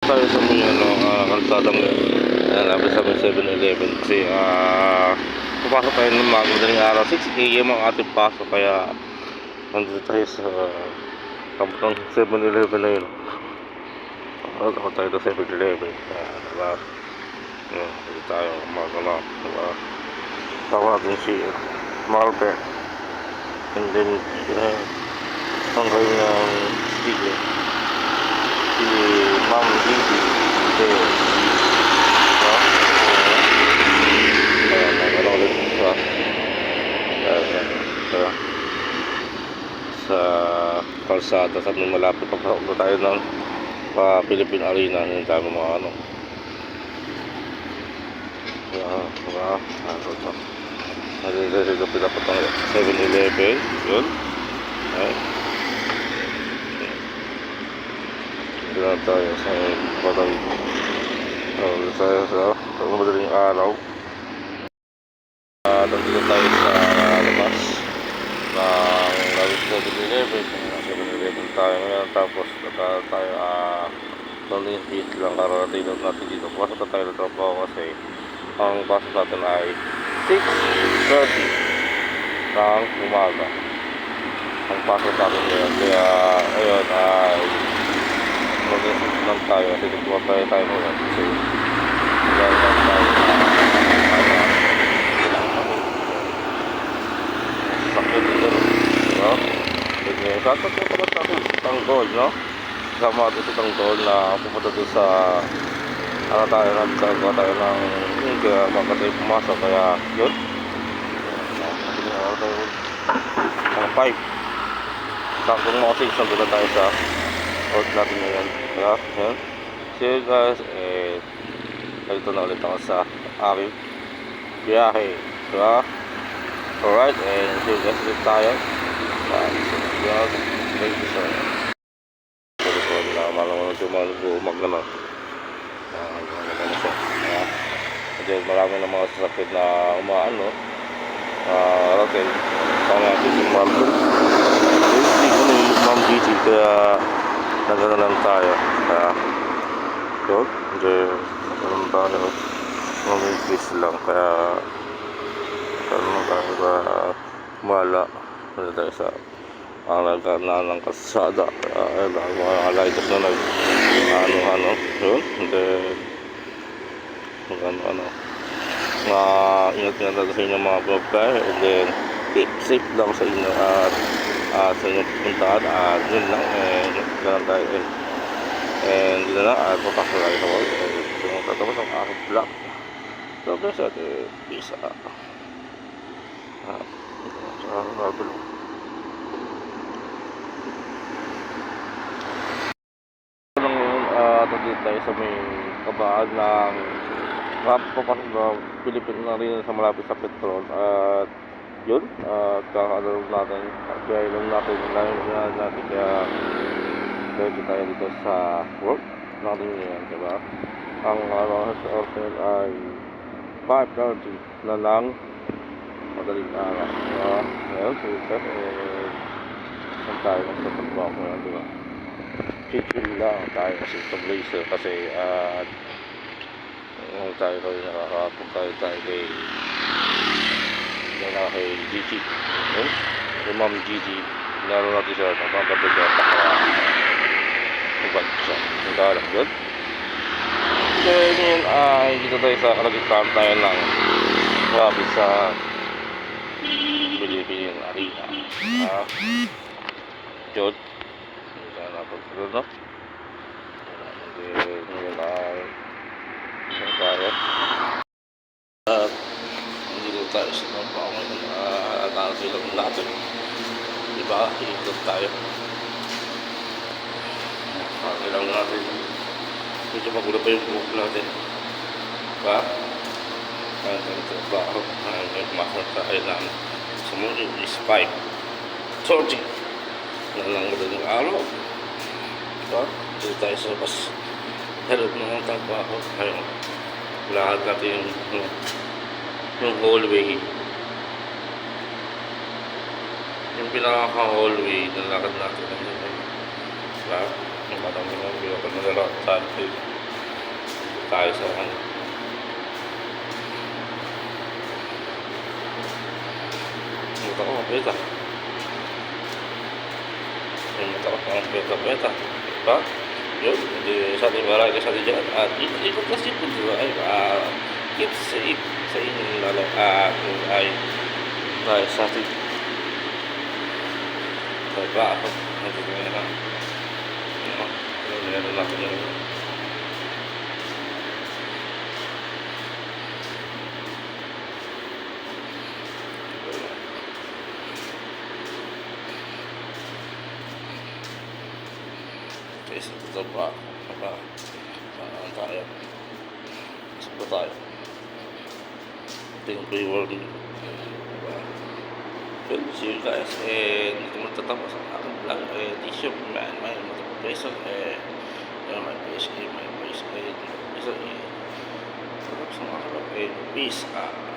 Tayo sa may kalsadang lapit sa may 7-Eleven kasi papasok tayo ng madaling araw. 6 AM ang ating pasok, kaya nandito tayo sa kabutang 7-Eleven na yun. Ako tayo sa 7-Eleven, diba? Dito tayo umaga, diba? Tawa natin si Marpe, and then ang kanyang sticker si Ma'am Gigi. Sa kalsada sa malapit pa tayo ng Philippine Arena. Yung dami mga nagagapit dapat ang 7-Eleven yun. Dito na tayo sa patay. Dito tayo sa madaling araw. Nandito tayo sa labas ng 7-Eleven. 7-Eleven tayo ngayon, tapos tayo nalipit lang kararating natin dito. Pasok na tayo ng trabaho kasi ang pasok natin ay 6:30 ng umaga ang pasok natin ngayon. Kaya ayun ay mag-isip lang tayo kasi nagpapay tayo ngayon kasi lang tayo sakit dito, no? Sasat mo naman sa akin si Tanggol, no? Kasama natin si Tanggol na pupunta doon sa tayo nagkagawa tayo ng hindi makatay pumasok, kaya yun ang 5 saktong mga 6 nandun na tayo sa work natin ngayon. Kaya yun, see you guys, dito na ulit ako sa aking biyahe, diba? Alright, and see you guys ulit tayo thank you so much. Na malaman mag kasi marami na mga sasakit na umaano rating kaya natin si Ma'am Gigi, kaya nagano lang tayo, kaya yun, hindi nagano tayo mag-increase lang, kaya ano lang tayo ba mala ano tayo sa ang nagana ng kasada, kaya mga lighters na ano yun, hindi ingat-ingat natin sa inyo mga vlogger, and then keep safe lang sa inyo at sa inyong pupuntahan, at yun lang, ganun tayo and yun na, at papasok tayo sa work, so tatapos ang aking vlog. So guys, at peace out. Nandito tayo sa may kabaan ng papasok na Philippine Arena sa malapit sa Petron, at yun, kakaroon natin, kaya ilang natin kaya dito tayo dito sa work natin ngayon, diba? Ang sa order ay 5:30 na lang madaling araw, diba? Ngayon, so saan tayo sa trabaho ngayon, diba? Chill lang tayo kasi sa Blazer, kasi tayo nakakapag tayo kay Gigi, yung Ma'am Gigi, lalo natin siya napapagod siya nakakapag siya nagkalang good. Kaya ngayon ay dito tayo sa kalagitnaan tayo ng lapit sa Philippine Arena, yun napagod, no? Ngayon ay tayo dito tayo sa trabaho ngayon, nakasilong natin, diba? Ikot tayo, kailangan natin medyo magulo pa yung buhok natin, diba? Ang trabaho ang pumasok tayo ng sa morning is 5:30 na lang madaling araw, diba? Dito tayo sa labas harap ng trabaho. Ayun, lahat natin yung hallway, yung pinaka-hallway ng lakad natin, diba? Yung parang yung pinaka-nalarap sa atin. tayo sa ano. Mata ko, beta. Yung mata ko, ang beta. Diba? Yun, hindi sa ating marami sa atin dyan. At ikot kasi po, diba? Ay, keep safe sa inyong lalong ay tayo sa ating trabaho. Nandito nga na. Ano natin yung sa trabaho. Tayo. Sa tayo. Tingin ko yung world. Well, see you guys. Dito magtatapos ang aking vlog. T-shirt, may peso. My peso. Tapos ang aking vlog. Peace out.